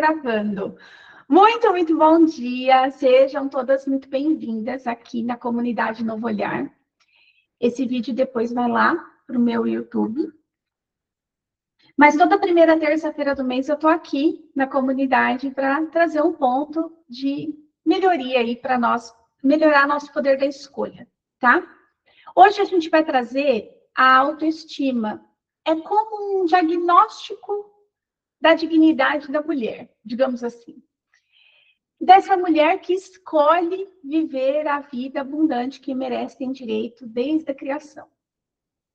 gravando. Muito bom dia. Sejam todas muito bem-vindas aqui na comunidade Novo Olhar. Esse vídeo depois vai lá para o meu YouTube. Mas toda primeira terça-feira do mês eu estou aqui na comunidade para trazer um ponto de melhoria aí para nós, melhorar nosso poder da escolha, tá? Hoje a gente vai trazer a autoestima. É como um diagnóstico da dignidade da mulher, digamos assim. Dessa mulher que escolhe viver a vida abundante que merece ter direito desde a criação.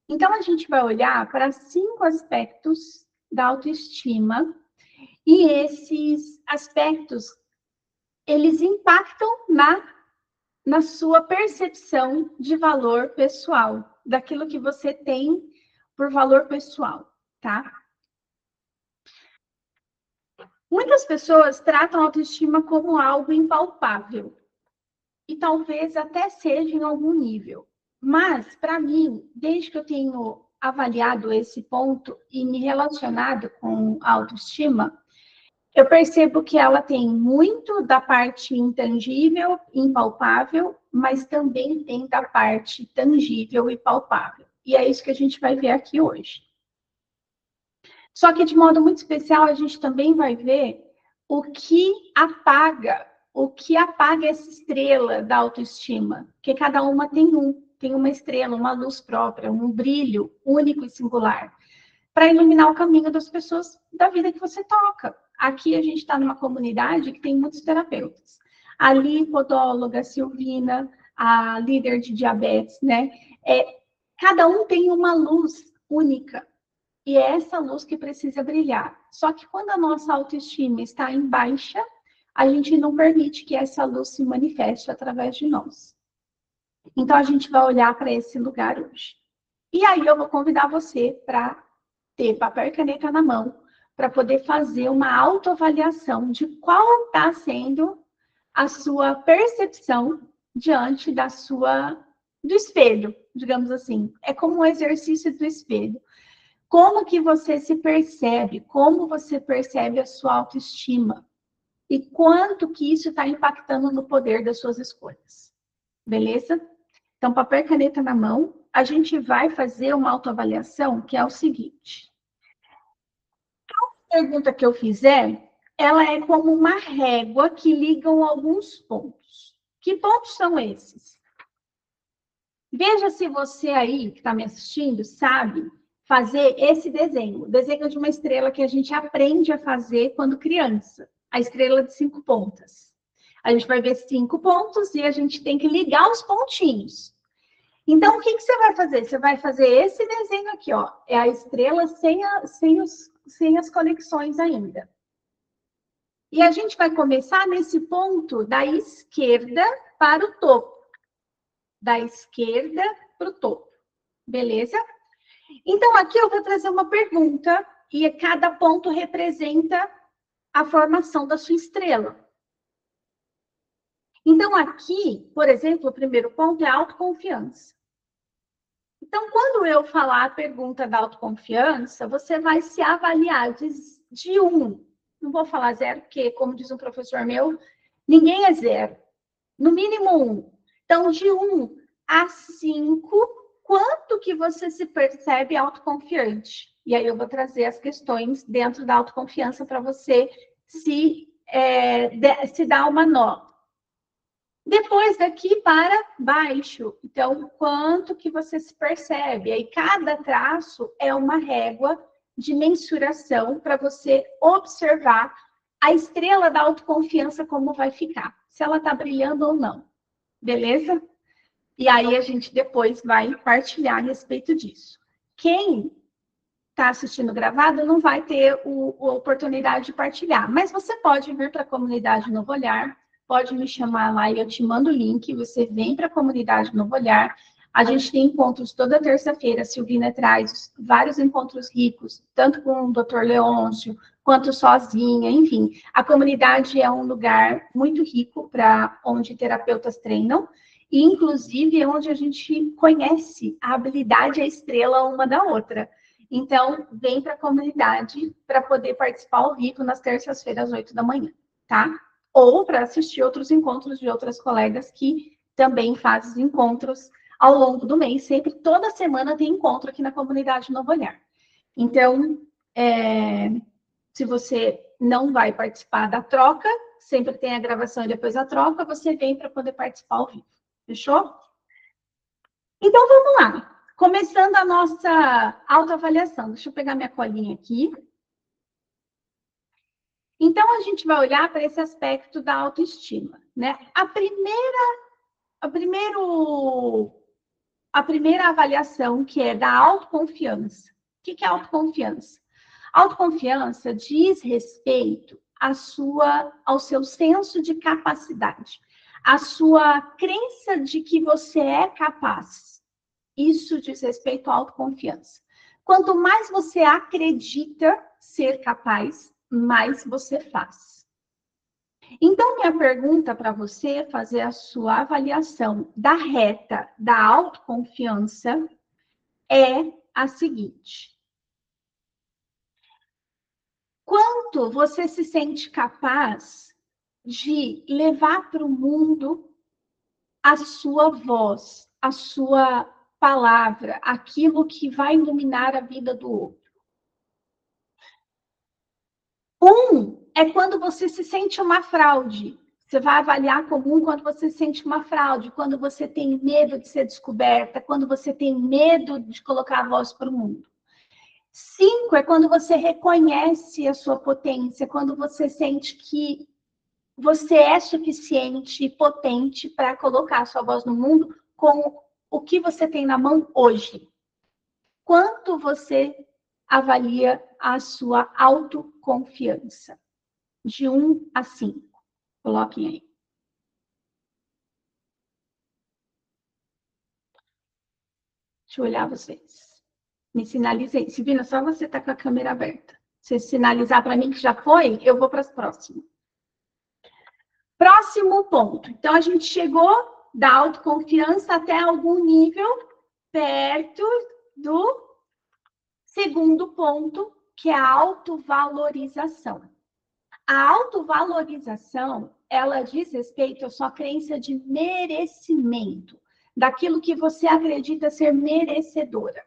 Então, a gente vai olhar para 5 aspectos da autoestima e esses aspectos, eles impactam na sua percepção de valor pessoal, daquilo que você tem por valor pessoal, tá? Muitas pessoas tratam a autoestima como algo impalpável. E talvez até seja em algum nível. Mas, para mim, desde que eu tenho avaliado esse ponto e me relacionado com a autoestima, eu percebo que ela tem muito da parte intangível, impalpável, mas também tem da parte tangível e palpável. E é isso que a gente vai ver aqui hoje. Só que, de modo muito especial, a gente também vai ver o que apaga essa estrela da autoestima. Porque cada uma tem uma estrela, uma luz própria, um brilho único e singular, para iluminar o caminho das pessoas da vida que você toca. Aqui a gente está numa comunidade que tem muitos terapeutas. Ali, podóloga, Silvina, a líder de diabetes, né? Cada um tem uma luz única. E é essa luz que precisa brilhar. Só que quando a nossa autoestima está em baixa, a gente não permite que essa luz se manifeste através de nós. Então, a gente vai olhar para esse lugar hoje. E aí, eu vou convidar você para ter papel e caneta na mão, para poder fazer uma autoavaliação de qual está sendo a sua percepção diante do espelho, digamos assim. É como um exercício do espelho. Como que você se percebe? Como você percebe a sua autoestima? E quanto que isso está impactando no poder das suas escolhas. Beleza? Então, papel e caneta na mão. A gente vai fazer uma autoavaliação que é o seguinte. A pergunta que eu fizer, ela é como uma régua que ligam alguns pontos. Que pontos são esses? Veja se você aí, que está me assistindo, sabe fazer esse desenho. O desenho de uma estrela que a gente aprende a fazer quando criança. A estrela de 5 pontas. A gente vai ver 5 pontos e a gente tem que ligar os pontinhos. Então, o que você vai fazer? Você vai fazer esse desenho aqui, ó. É a estrela sem as conexões ainda. E a gente vai começar nesse ponto da esquerda para o topo. Da esquerda para o topo. Beleza? Então, aqui eu vou trazer uma pergunta e cada ponto representa a formação da sua estrela. Então, aqui, por exemplo, o primeiro ponto é autoconfiança. Então, quando eu falar a pergunta da autoconfiança, você vai se avaliar de 1. Não vou falar 0, porque, como diz um professor meu, ninguém é 0. No mínimo 1. Então, de 1 a 5, quanto que você se percebe autoconfiante? E aí eu vou trazer as questões dentro da autoconfiança para você se dar uma nota. Depois daqui para baixo, então, quanto que você se percebe? Aí cada traço é uma régua de mensuração para você observar a estrela da autoconfiança como vai ficar, se ela está brilhando ou não, beleza? E aí a gente depois vai partilhar a respeito disso. Quem está assistindo gravado não vai ter a oportunidade de partilhar, mas você pode vir para a comunidade Novo Olhar, pode me chamar lá e eu te mando o link, você vem para a comunidade Novo Olhar. A gente tem encontros toda terça-feira, a Silvina traz vários encontros ricos, tanto com o Dr. Leôncio, quanto sozinha, enfim. A comunidade é um lugar muito rico para onde terapeutas treinam, e inclusive é onde a gente conhece a habilidade e a estrela uma da outra. Então, vem para a comunidade para poder participar ao vivo nas terças-feiras, às 8 da manhã, tá? Ou para assistir outros encontros de outras colegas que também fazem encontros ao longo do mês. Sempre, toda semana tem encontro aqui na comunidade Novo Olhar. Então, se você não vai participar da troca, sempre tem a gravação e depois a troca, você vem para poder participar ao vivo. Fechou? Então, vamos lá. Começando a nossa autoavaliação. Deixa eu pegar minha colinha aqui. Então, a gente vai olhar para esse aspecto da autoestima, né? A primeira avaliação, que é da autoconfiança. O que é autoconfiança? Autoconfiança diz respeito ao seu senso de capacidade, à sua crença de que você é capaz. Isso diz respeito à autoconfiança. Quanto mais você acredita ser capaz, mais você faz. Então, minha pergunta para você é fazer a sua avaliação da reta da autoconfiança é a seguinte: quanto você se sente capaz de levar para o mundo a sua voz, a sua palavra, aquilo que vai iluminar a vida do outro? É quando você se sente uma fraude. Você vai avaliar como quando você se sente uma fraude, quando você tem medo de ser descoberta, quando você tem medo de colocar a voz para o mundo. 5 é quando você reconhece a sua potência, quando você sente que você é suficiente e potente para colocar a sua voz no mundo com o que você tem na mão hoje. Quanto você avalia a sua autoconfiança? De 1 a 5. Coloquem aí. Deixa eu olhar vocês. Me sinalizem. Silvina, só você está com a câmera aberta. Se sinalizar para mim que já foi, eu vou para as próximas. Próximo ponto. Então, a gente chegou da autoconfiança até algum nível perto do segundo ponto, que é a autovalorização. A autovalorização, ela diz respeito à sua crença de merecimento, daquilo que você acredita ser merecedora.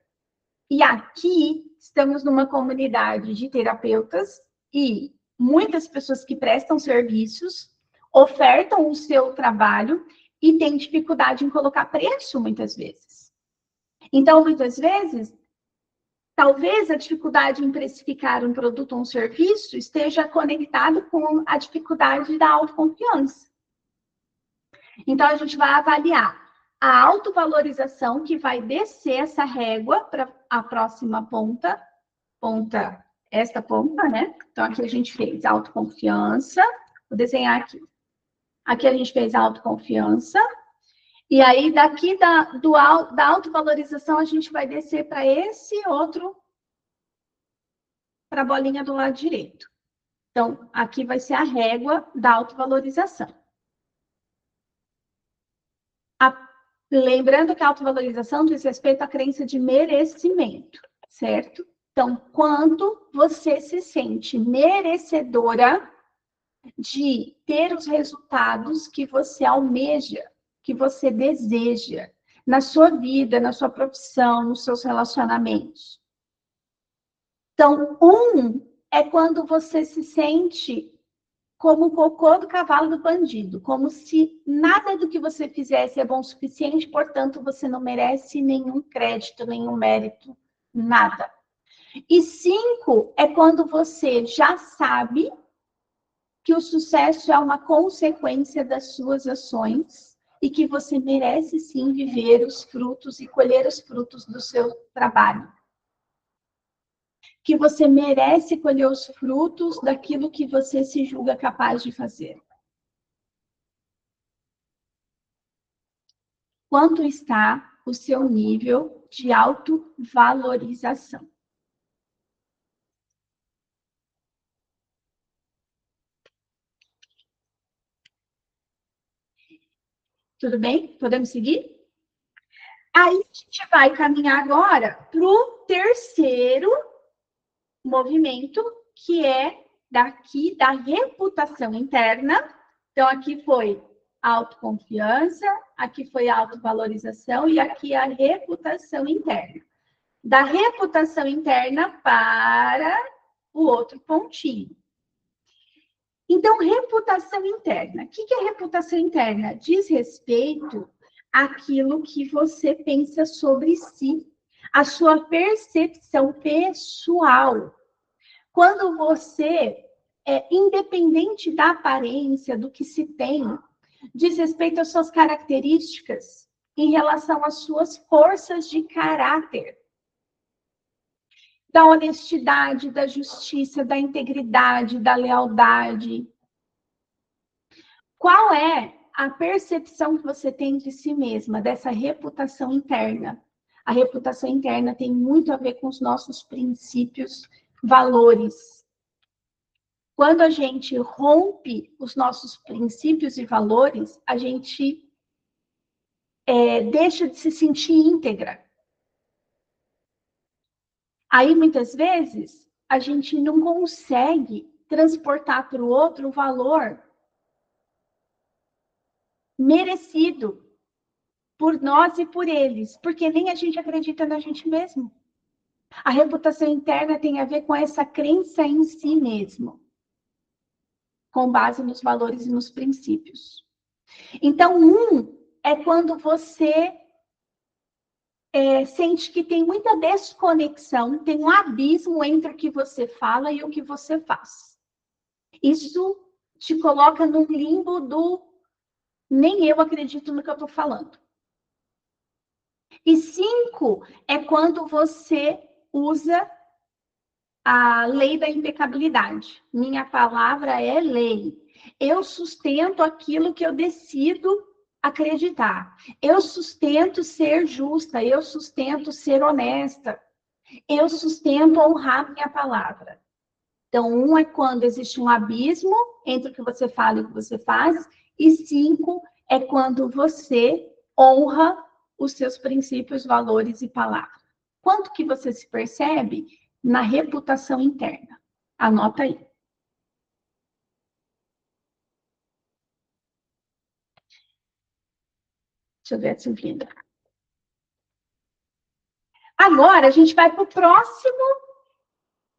E aqui estamos numa comunidade de terapeutas e muitas pessoas que prestam serviços ofertam o seu trabalho e têm dificuldade em colocar preço muitas vezes. Então, muitas vezes, talvez a dificuldade em precificar um produto ou um serviço esteja conectado com a dificuldade da autoconfiança. Então, a gente vai avaliar a autovalorização, que vai descer essa régua para a próxima ponta, esta ponta, né? Então, aqui a gente fez autoconfiança, vou desenhar aqui. Aqui a gente fez autoconfiança, e aí daqui da autovalorização a gente vai descer para esse outro, para a bolinha do lado direito. Então, aqui vai ser a régua da autovalorização. Lembrando que a autovalorização diz respeito à crença de merecimento, certo? Então, quanto você se sente merecedora de ter os resultados que você almeja, que você deseja na sua vida, na sua profissão, nos seus relacionamentos. Então, é quando você se sente como o cocô do cavalo do bandido, como se nada do que você fizesse é bom o suficiente, portanto, você não merece nenhum crédito, nenhum mérito, nada. E 5 é quando você já sabe que o sucesso é uma consequência das suas ações e que você merece sim viver os frutos e colher os frutos do seu trabalho. Que você merece colher os frutos daquilo que você se julga capaz de fazer. Quanto está o seu nível de autovalorização? Tudo bem? Podemos seguir? Aí a gente vai caminhar agora para o terceiro movimento, que é daqui da reputação interna. Então, aqui foi autoconfiança, aqui foi autovalorização e aqui a reputação interna. Da reputação interna para o outro pontinho. Então, reputação interna. O que é reputação interna? Diz respeito àquilo que você pensa sobre si, a sua percepção pessoal. Quando você independente da aparência, do que se tem, diz respeito às suas características em relação às suas forças de caráter, da honestidade, da justiça, da integridade, da lealdade. Qual é a percepção que você tem de si mesma, dessa reputação interna? A reputação interna tem muito a ver com os nossos princípios, valores. Quando a gente rompe os nossos princípios e valores, a gente deixa de se sentir íntegra. Aí, muitas vezes, a gente não consegue transportar para o outro o valor merecido por nós e por eles, porque nem a gente acredita na gente mesmo. A reputação interna tem a ver com essa crença em si mesmo, com base nos valores e nos princípios. Então, é quando você sente que tem muita desconexão, tem um abismo entre o que você fala e o que você faz. Isso te coloca no limbo do nem eu acredito no que eu estou falando. E 5 é quando você usa a lei da impecabilidade. Minha palavra é lei. Eu sustento aquilo que eu decido acreditar. Eu sustento ser justa, eu sustento ser honesta. Eu sustento honrar minha palavra. Então, é quando existe um abismo entre o que você fala e o que você faz, e 5 é quando você honra os seus princípios, valores e palavras. Quanto que você se percebe na reputação interna? Anota aí. Deixa eu ver a Silvina. Agora, a gente vai para o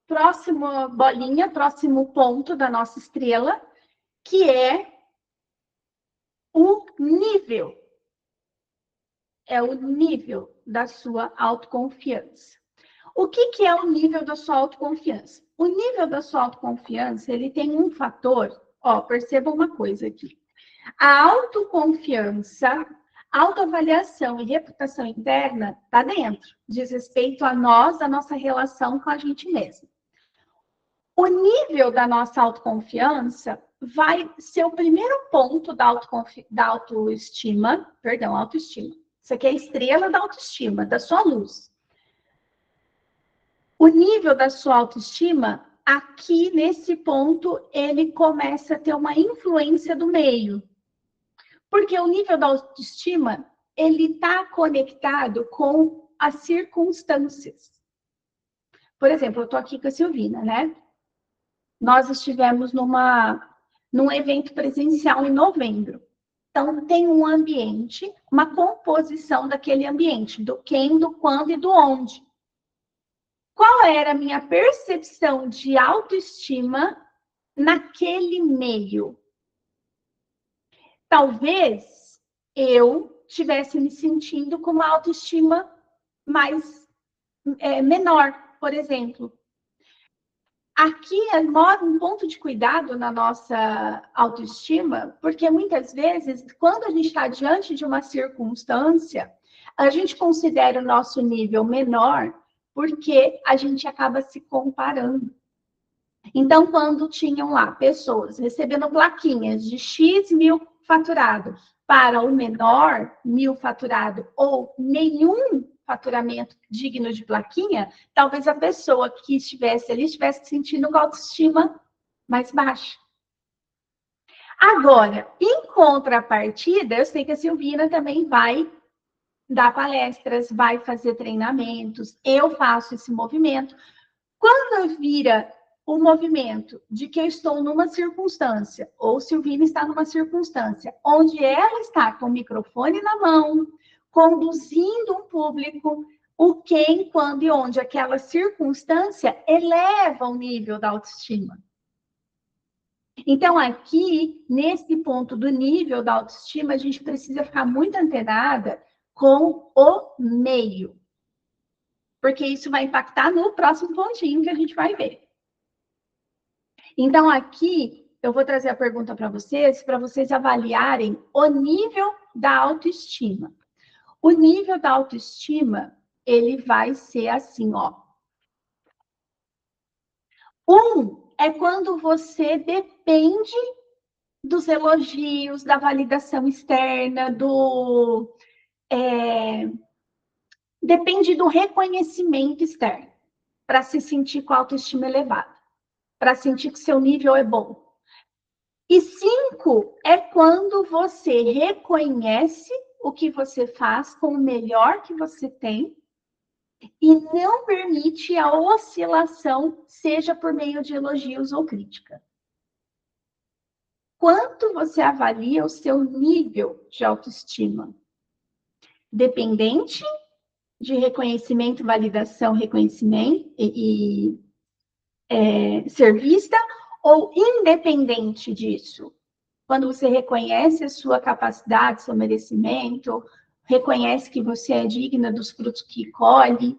próximo bolinha, próximo ponto da nossa estrela, que é o nível. É o nível da sua autoconfiança. O que é o nível da sua autoconfiança? O nível da sua autoconfiança, ele tem um fator, perceba uma coisa aqui. A autoconfiança, autoavaliação e reputação interna está dentro, diz respeito a nós, a nossa relação com a gente mesmo. O nível da nossa autoconfiança vai ser o primeiro ponto da autoestima. Isso aqui é a estrela da autoestima, da sua luz. O nível da sua autoestima, aqui nesse ponto, ele começa a ter uma influência do meio. Porque o nível da autoestima, ele está conectado com as circunstâncias. Por exemplo, eu estou aqui com a Silvina, né? Nós estivemos num evento presencial em novembro. Então, tem um ambiente, uma composição daquele ambiente, do quem, do quando e do onde. Qual era a minha percepção de autoestima naquele meio? Talvez eu estivesse me sentindo com uma autoestima mais menor, por exemplo. Aqui mora um ponto de cuidado na nossa autoestima, porque muitas vezes, quando a gente está diante de uma circunstância, a gente considera o nosso nível menor, porque a gente acaba se comparando. Então, quando tinham lá pessoas recebendo plaquinhas de X mil faturado para o menor 1.000 faturado ou nenhum faturamento digno de plaquinha, talvez a pessoa que estivesse ali estivesse sentindo uma autoestima mais baixa. Agora, em contrapartida, eu sei que a Silvina também vai dar palestras, vai fazer treinamentos, eu faço esse movimento. Quando vira o movimento de que eu estou numa circunstância, ou Silvina está numa circunstância, onde ela está com o microfone na mão, conduzindo um público, o quem, quando e onde aquela circunstância eleva o nível da autoestima. Então, aqui, nesse ponto do nível da autoestima, a gente precisa ficar muito antenada com o meio. Porque isso vai impactar no próximo pontinho que a gente vai ver. Então, aqui, eu vou trazer a pergunta para vocês avaliarem o nível da autoestima. O nível da autoestima, ele vai ser assim, ó. 1 é quando você depende dos elogios, da validação externa, depende do reconhecimento externo para se sentir com a autoestima elevada, para sentir que seu nível é bom. E 5 é quando você reconhece o que você faz com o melhor que você tem e não permite a oscilação, seja por meio de elogios ou crítica. Quanto você avalia o seu nível de autoestima? Dependente de reconhecimento, validação, reconhecimento e ser vista, ou independente disso? Quando você reconhece a sua capacidade, seu merecimento, reconhece que você é digna dos frutos que colhe,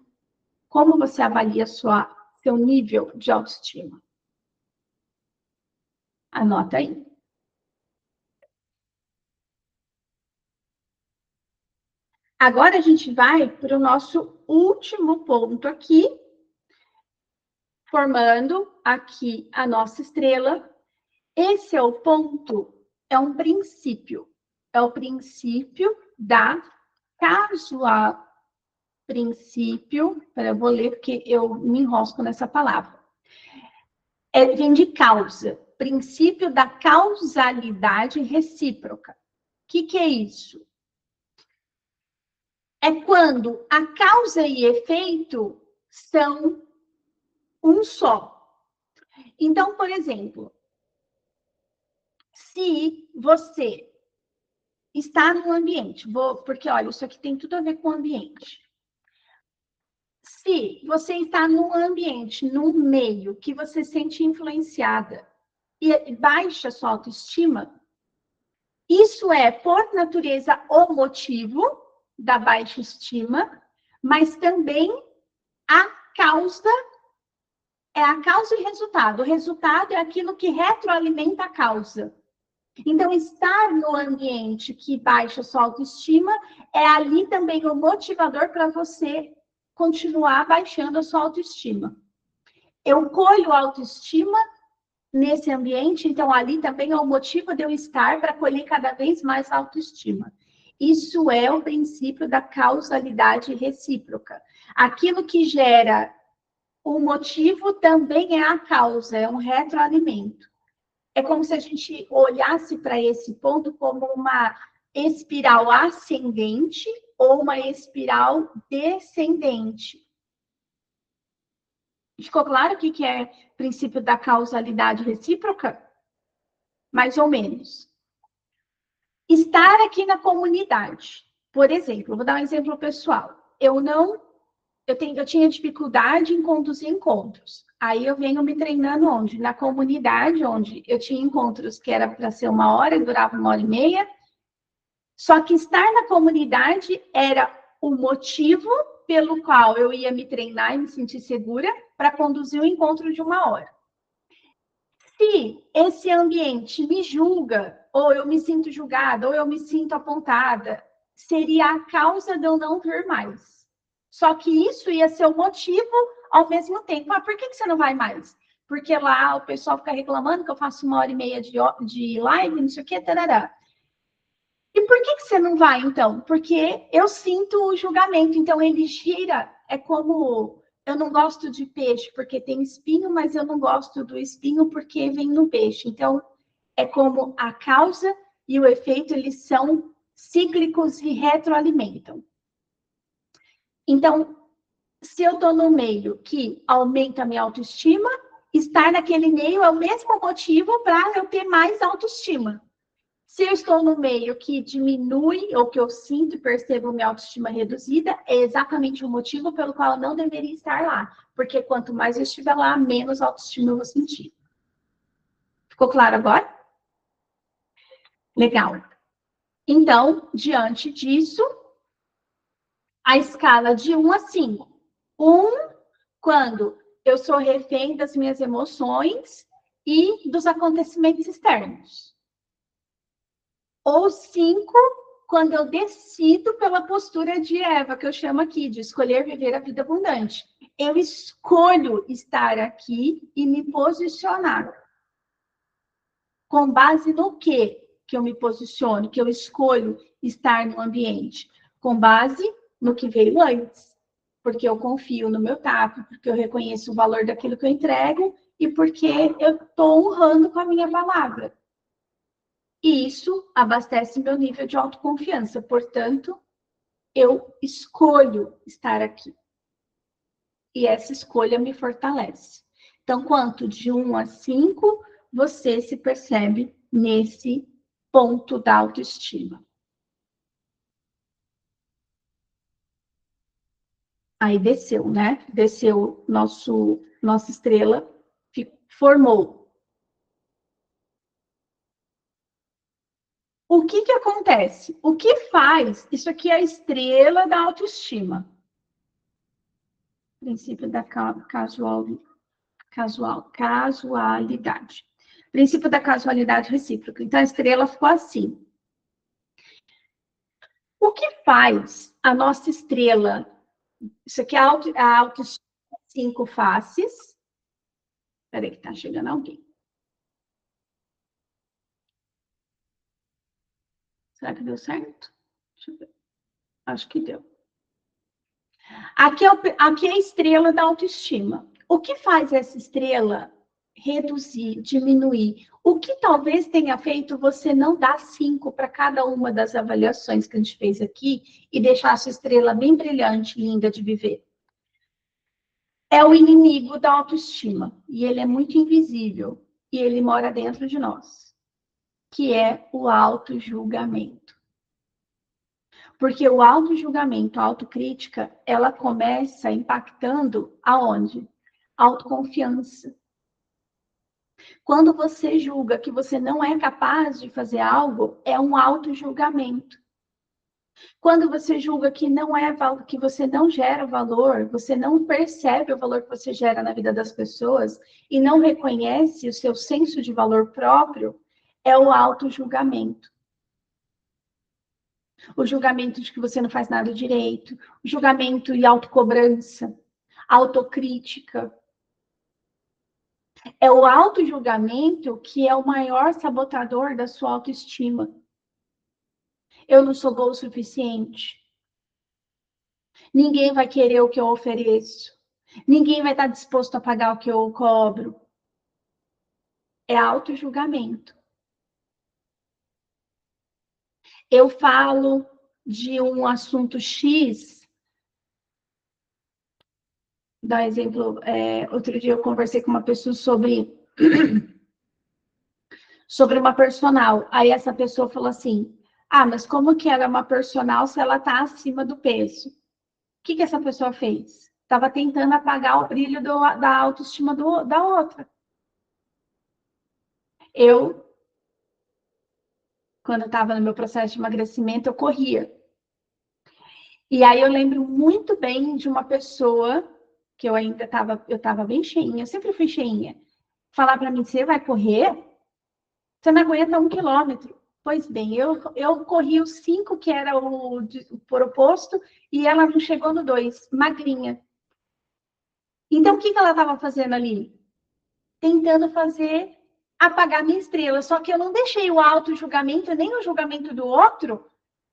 como você avalia seu nível de autoestima? Anota aí. Agora a gente vai para o nosso último ponto aqui, formando aqui a nossa estrela. Esse é o ponto, é um princípio. É o princípio da casual. Princípio, eu vou ler porque eu me enrosco nessa palavra. Vem de causa. Princípio da causalidade recíproca. O que é isso? É quando a causa e efeito são um só. Então, por exemplo, se você está num ambiente, porque olha, isso aqui tem tudo a ver com o ambiente. Se você está num ambiente, num meio que você se sente influenciada e baixa sua autoestima, isso é, por natureza, o motivo da baixa estima, mas também a causa e resultado. O resultado é aquilo que retroalimenta a causa. Então, estar no ambiente que baixa sua autoestima é ali também o motivador para você continuar baixando a sua autoestima. Eu colho autoestima nesse ambiente, então ali também é o motivo de eu estar para colher cada vez mais autoestima. Isso é o princípio da causalidade recíproca. Aquilo que gera o motivo também é a causa, é um retroalimento. É como se a gente olhasse para esse ponto como uma espiral ascendente ou uma espiral descendente. Ficou claro o que é o princípio da causalidade recíproca? Mais ou menos. Estar aqui na comunidade. Por exemplo, vou dar um exemplo pessoal. Eu tinha dificuldade em conduzir encontros. Aí eu venho me treinando onde? Na comunidade, onde eu tinha encontros que era para ser 1 hora, durava 1h30. Só que estar na comunidade era o motivo pelo qual eu ia me treinar e me sentir segura para conduzir o encontro de 1 hora. Se esse ambiente me julga, ou eu me sinto julgada, ou eu me sinto apontada, seria a causa de eu não vir mais. Só que isso ia ser o motivo ao mesmo tempo. Ah, por que você não vai mais? Porque lá o pessoal fica reclamando que eu faço 1h30 de live, não sei o quê, tarará. E por que você não vai, então? Porque eu sinto o julgamento, então ele gira. É como eu não gosto de peixe porque tem espinho, mas eu não gosto do espinho porque vem no peixe. Então, é como a causa e o efeito, eles são cíclicos e retroalimentam. Então, se eu estou no meio que aumenta a minha autoestima, estar naquele meio é o mesmo motivo para eu ter mais autoestima. Se eu estou no meio que diminui, ou que eu sinto e percebo minha autoestima reduzida, é exatamente o motivo pelo qual eu não deveria estar lá. Porque quanto mais eu estiver lá, menos autoestima eu vou sentir. Ficou claro agora? Legal. Então, diante disso, a escala de 1 a 5. 1, quando eu sou refém das minhas emoções e dos acontecimentos externos. Ou 5, quando eu decido pela postura de Eva, que eu chamo aqui, de escolher viver a vida abundante. Eu escolho estar aqui e me posicionar. Com base no quê que eu me posiciono, que eu escolho estar no ambiente? Com base no que veio antes. Porque eu confio no meu tato, porque eu reconheço o valor daquilo que eu entrego e porque eu estou honrando com a minha palavra. E isso abastece meu nível de autoconfiança. Portanto, eu escolho estar aqui. E essa escolha me fortalece. Então, quanto de 1 a 5, você se percebe nesse ponto da autoestima. Aí desceu, né? Desceu nossa estrela, formou. O que acontece? O que faz? Isso aqui é a estrela da autoestima. Princípio da casualidade. Princípio da casualidade recíproca. Então, a estrela ficou assim. O que faz a nossa estrela? Isso aqui é a autoestima 5 faces. Espera aí que está chegando alguém. Será que deu certo? Deixa eu ver. Acho que deu. Aqui é a estrela da autoestima. O que faz essa estrela reduzir, diminuir? O que talvez tenha feito você não dar 5 para cada uma das avaliações que a gente fez aqui e deixar a sua estrela bem brilhante, linda de viver? É o inimigo da autoestima. E ele é muito invisível. E ele mora dentro de nós. Que é o autojulgamento. Porque o autojulgamento, a autocrítica, ela começa impactando aonde? Autoconfiança. Quando você julga que você não é capaz de fazer algo, é um autojulgamento. Quando você julga que não é que você não gera valor, você não percebe o valor que você gera na vida das pessoas e não reconhece o seu senso de valor próprio, é o autojulgamento. O julgamento de que você não faz nada direito, o julgamento e autocobrança, autocrítica. É o autojulgamento que é o maior sabotador da sua autoestima. Eu não sou boa o suficiente. Ninguém vai querer o que eu ofereço. Ninguém vai estar disposto a pagar o que eu cobro. É autojulgamento. Eu falo de um assunto X. Dá exemplo, outro dia eu conversei com uma pessoa sobre uma personal. Aí essa pessoa falou assim, mas como que ela é uma personal se ela está acima do peso? O que essa pessoa fez? Estava tentando apagar o brilho da autoestima da outra. Quando eu estava no meu processo de emagrecimento, eu corria. E aí eu lembro muito bem de uma pessoa que eu ainda estava bem cheinha, eu sempre fui cheinha, falar para mim, você vai correr? Você não aguenta 1 quilômetro. Pois bem, eu corri os 5, que era o proposto, e ela não chegou no 2, magrinha. Então, o que ela estava fazendo ali? Tentando apagar minha estrela. Só que eu não deixei o auto-julgamento, nem o julgamento do outro,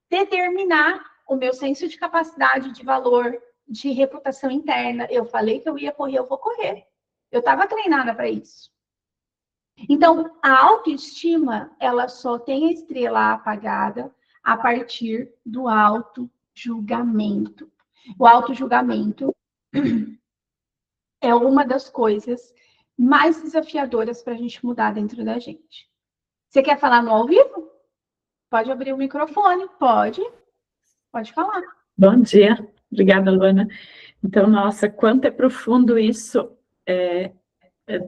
determinar o meu senso de capacidade, de valor, de reputação interna. Eu falei que eu ia correr, eu vou correr. Eu estava treinada para isso. Então, a autoestima, ela só tem a estrela apagada a partir do auto-julgamento. O autojulgamento é uma das coisas mais desafiadoras para a gente mudar dentro da gente. Você quer falar no ao vivo? Pode abrir o microfone, pode falar. Bom dia, obrigada, Luana. Então, nossa, quanto é profundo isso,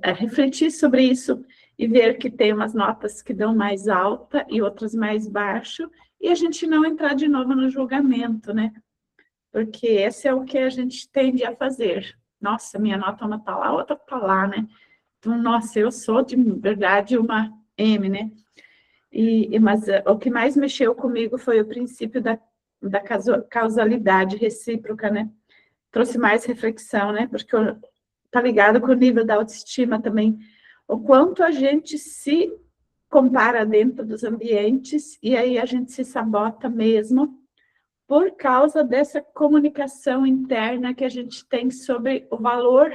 refletir sobre isso e ver que tem umas notas que dão mais alta e outras mais baixo, e a gente não entrar de novo no julgamento, né? Porque esse é o que a gente tende a fazer. Nossa, minha nota uma tá lá, outra tá lá, né? Então, nossa, eu sou de verdade uma M, né? Mas o que mais mexeu comigo foi o princípio da causalidade recíproca, né? Trouxe mais reflexão, né? Porque tá ligado com o nível da autoestima também. O quanto a gente se compara dentro dos ambientes e aí a gente se sabota mesmo por causa dessa comunicação interna que a gente tem sobre o valor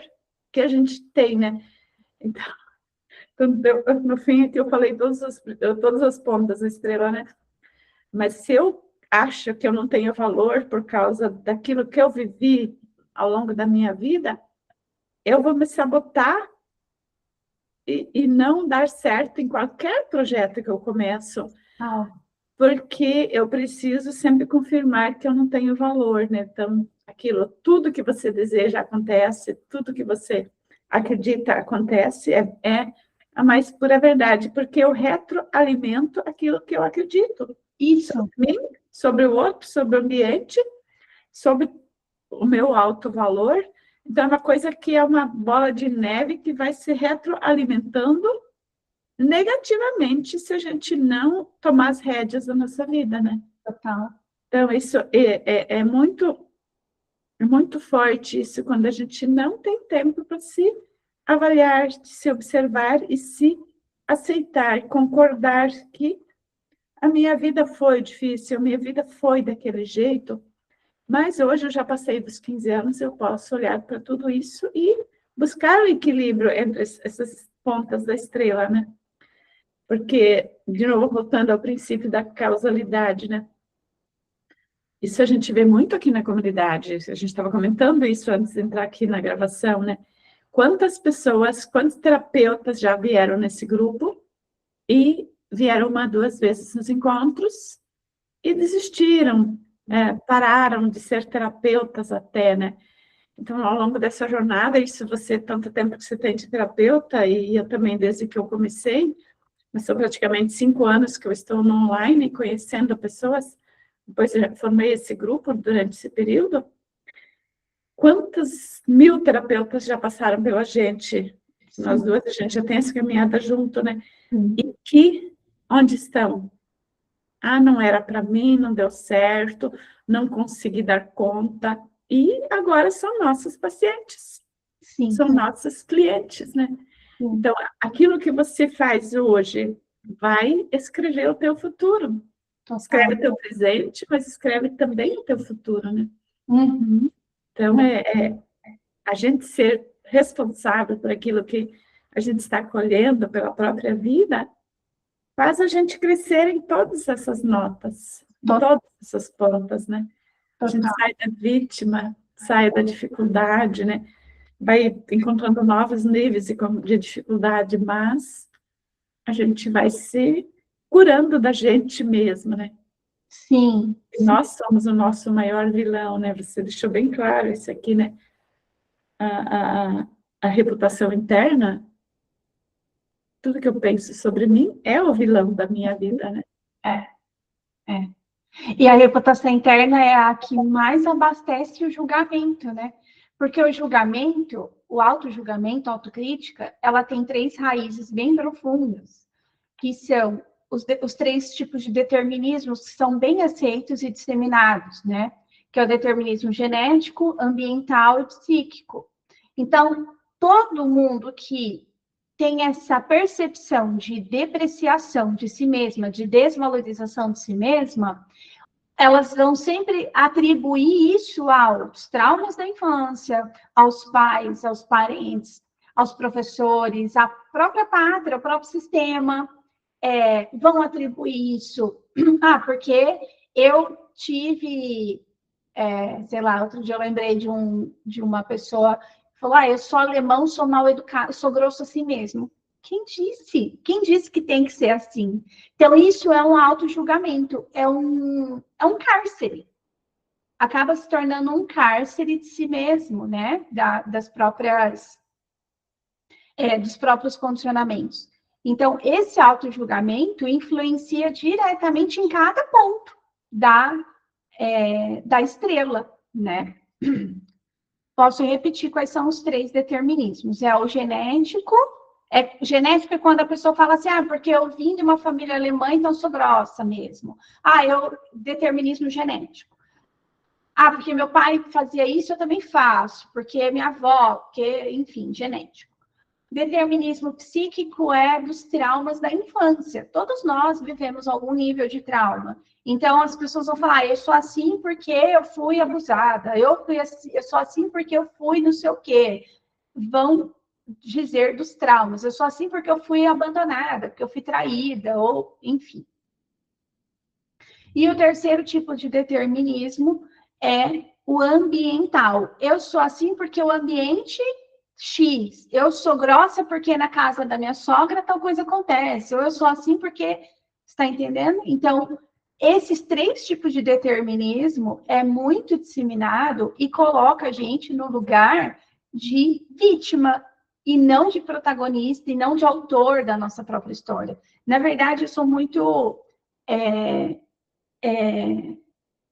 que a gente tem, né? Então, no fim aqui eu falei todas as pontas da estrela, né? Mas se eu acho que eu não tenho valor por causa daquilo que eu vivi ao longo da minha vida, eu vou me sabotar e não dar certo em qualquer projeto que eu começo. Porque eu preciso sempre confirmar que eu não tenho valor, né? Então, tudo que você deseja acontece, tudo que você acredita acontece, é a mais pura verdade, porque eu retroalimento aquilo que eu acredito. Isso. Sobre mim, sobre o outro, sobre o ambiente, sobre o meu alto valor. Então, é uma coisa que é uma bola de neve que vai se retroalimentando negativamente se a gente não tomar as rédeas da nossa vida, né? Total. Então, isso é muito forte, isso, quando a gente não tem tempo para se avaliar, se observar e se aceitar, concordar que a minha vida foi difícil, a minha vida foi daquele jeito, mas hoje eu já passei dos 15 anos, eu posso olhar para tudo isso e buscar o equilíbrio entre essas pontas da estrela, né? Porque, de novo, voltando ao princípio da causalidade, né? Isso a gente vê muito aqui na comunidade, a gente estava comentando isso antes de entrar aqui na gravação, né? Quantos terapeutas já vieram nesse grupo e vieram 1, 2 vezes nos encontros e desistiram, pararam de ser terapeutas até, né? Então, ao longo dessa jornada, isso você, tanto tempo que você tem de terapeuta, e eu também, desde que eu comecei, mas são praticamente 5 anos que eu estou no online, conhecendo pessoas. Depois eu formei esse grupo durante esse período. Quantos mil terapeutas já passaram pela gente? Sim. Nós duas, a gente já tem essa caminhada junto, né? E onde estão? Não era para mim, não deu certo, não consegui dar conta. E agora são nossos pacientes. Sim. São nossos clientes, né? Sim. Então, aquilo que você faz hoje vai escrever o teu futuro. Escreve o teu presente, mas escreve também o teu futuro, né? Uhum. Então, a gente ser responsável por aquilo que a gente está colhendo pela própria vida, faz a gente crescer em todas essas notas, em todas essas pontas, né? A gente sai da vítima, sai da dificuldade, né? Vai encontrando novos níveis de dificuldade, mas a gente vai se curando da gente mesmo, né? Sim. Nós somos o nosso maior vilão, né? Você deixou bem claro isso aqui, né? A reputação interna, tudo que eu penso sobre mim é o vilão da minha vida, né? É. E a reputação interna é a que mais abastece o julgamento, né? Porque o julgamento, o auto-julgamento, a autocrítica, ela tem 3 raízes bem profundas, que são os 3 tipos de determinismos que são bem aceitos e disseminados, né? Que é o determinismo genético, ambiental e psíquico. Então, todo mundo que tem essa percepção de depreciação de si mesma, de desvalorização de si mesma, elas vão sempre atribuir isso aos traumas da infância, aos pais, aos parentes, aos professores, à própria pátria, ao próprio sistema. Vão atribuir isso, porque eu tive sei lá, outro dia eu lembrei de uma pessoa que falou, eu sou alemão, sou mal educado, sou grosso assim mesmo. Quem disse? Quem disse que tem que ser assim? Então, isso é um auto-julgamento, é um cárcere. Acaba se tornando um cárcere de si mesmo, né? Das próprias, dos próprios condicionamentos. Então, esse auto-julgamento influencia diretamente em cada ponto da estrela, né? Posso repetir quais são os 3 determinismos. É o genético. Genético é quando a pessoa fala assim, porque eu vim de uma família alemã, então sou grossa mesmo. Determinismo genético. Porque meu pai fazia isso, eu também faço. Porque minha avó, porque, enfim, genético. Determinismo psíquico é dos traumas da infância. Todos nós vivemos algum nível de trauma. Então, as pessoas vão falar, eu sou assim porque eu fui abusada, eu sou assim porque eu fui não sei o quê. Vão dizer dos traumas, eu sou assim porque eu fui abandonada, porque eu fui traída, ou enfim. E o terceiro tipo de determinismo é o ambiental. Eu sou assim porque o ambiente X, eu sou grossa porque na casa da minha sogra tal coisa acontece, ou eu sou assim porque, está entendendo? Então, esses 3 tipos de determinismo é muito disseminado e coloca a gente no lugar de vítima e não de protagonista e não de autor da nossa própria história. Na verdade, eu sou muito...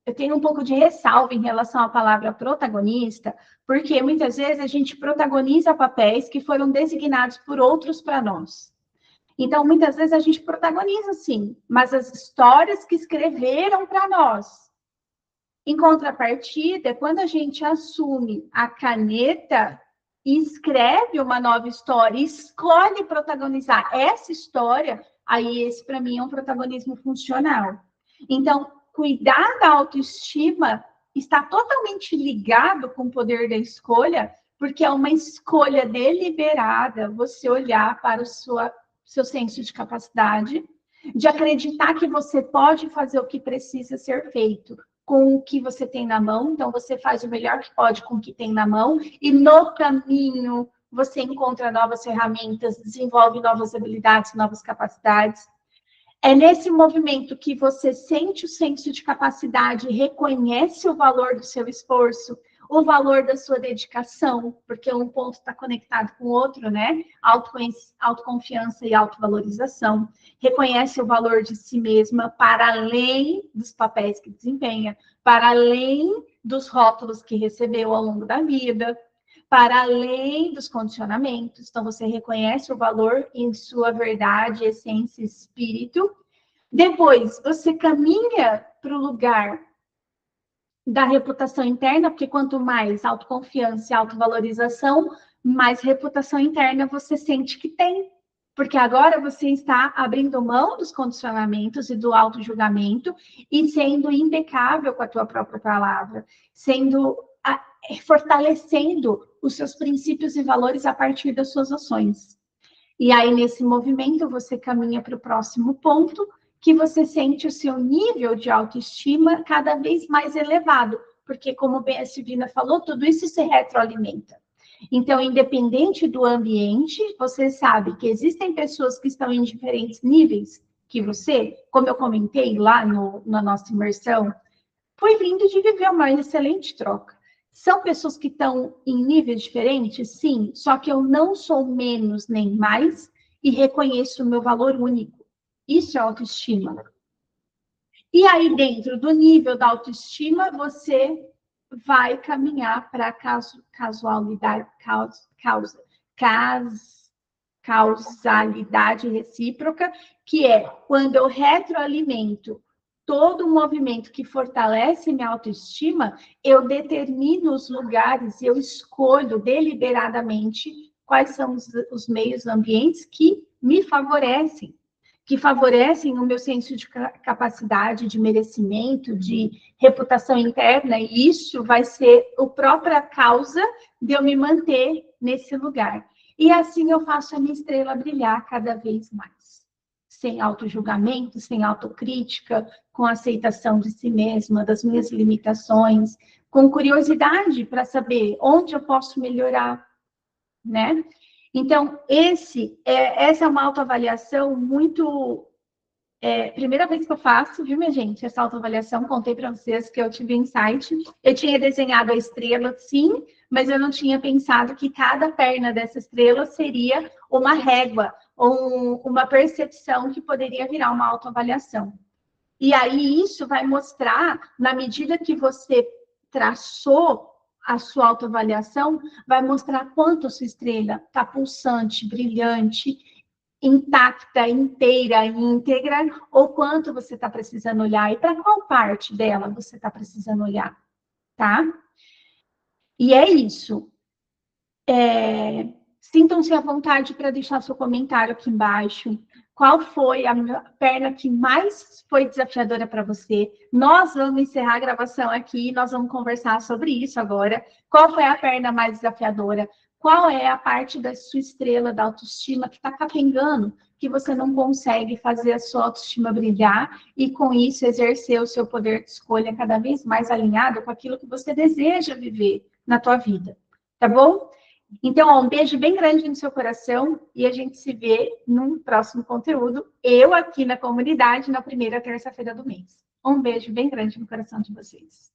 eu tenho um pouco de ressalva em relação à palavra protagonista, porque muitas vezes a gente protagoniza papéis que foram designados por outros para nós. Então, muitas vezes a gente protagoniza, sim, mas as histórias que escreveram para nós. Em contrapartida, quando a gente assume a caneta e escreve uma nova história, escolhe protagonizar essa história, aí esse, para mim, é um protagonismo funcional. Então, cuidar da autoestima está totalmente ligado com o poder da escolha, porque é uma escolha deliberada você olhar para o seu senso de capacidade, de acreditar que você pode fazer o que precisa ser feito com o que você tem na mão, então você faz o melhor que pode com o que tem na mão, e no caminho você encontra novas ferramentas, desenvolve novas habilidades, novas capacidades. É nesse movimento que você sente o senso de capacidade, reconhece o valor do seu esforço, o valor da sua dedicação, porque um ponto está conectado com o outro, né? Autoconfiança e autovalorização. Reconhece o valor de si mesma para além dos papéis que desempenha, para além dos rótulos que recebeu ao longo da vida, para além dos condicionamentos. Então, você reconhece o valor em sua verdade, essência, espírito. Depois, você caminha para o lugar da reputação interna, porque quanto mais autoconfiança e autovalorização, mais reputação interna você sente que tem. Porque agora você está abrindo mão dos condicionamentos e do auto-julgamento e sendo impecável com a tua própria palavra, fortalecendo os seus princípios e valores a partir das suas ações. E aí, nesse movimento, você caminha para o próximo ponto, que você sente o seu nível de autoestima cada vez mais elevado, porque, como bem a Silvina falou, tudo isso se retroalimenta. Então, independente do ambiente, você sabe que existem pessoas que estão em diferentes níveis que você, como eu comentei lá na nossa imersão, foi vindo de viver uma excelente troca. São pessoas que estão em níveis diferentes? Sim, só que eu não sou menos nem mais e reconheço o meu valor único. Isso é autoestima. E aí, dentro do nível da autoestima, você vai caminhar para a causalidade recíproca, que é quando eu retroalimento todo o movimento que fortalece minha autoestima, eu determino os lugares, eu escolho deliberadamente quais são os meios ambientes que me favorecem, que favorecem o meu senso de capacidade, de merecimento, de reputação interna, e isso vai ser a própria causa de eu me manter nesse lugar. E assim eu faço a minha estrela brilhar cada vez mais. sem autojulgamento, sem autocrítica, com aceitação de si mesma, das minhas limitações, com curiosidade para saber onde eu posso melhorar, né? Então, essa é uma autoavaliação muito... primeira vez que eu faço, viu, minha gente? Essa autoavaliação, contei para vocês que eu tive insight. Eu tinha desenhado a estrela, sim, mas eu não tinha pensado que cada perna dessa estrela seria uma régua, ou uma percepção que poderia virar uma autoavaliação. E aí isso vai mostrar, na medida que você traçou a sua autoavaliação, vai mostrar quanto a sua estrela está pulsante, brilhante, intacta, inteira, íntegra, ou quanto você está precisando olhar, e para qual parte dela você está precisando olhar, tá? E é isso. Sintam-se à vontade para deixar seu comentário aqui embaixo. Qual foi a perna que mais foi desafiadora para você? Nós vamos encerrar a gravação aqui, nós vamos conversar sobre isso agora. Qual foi a perna mais desafiadora? Qual é a parte da sua estrela, da autoestima, que está capengando, que você não consegue fazer a sua autoestima brilhar e, com isso, exercer o seu poder de escolha cada vez mais alinhado com aquilo que você deseja viver na tua vida, tá bom? Então, ó, um beijo bem grande no seu coração e a gente se vê num próximo conteúdo, eu aqui na comunidade, na primeira terça-feira do mês. Um beijo bem grande no coração de vocês.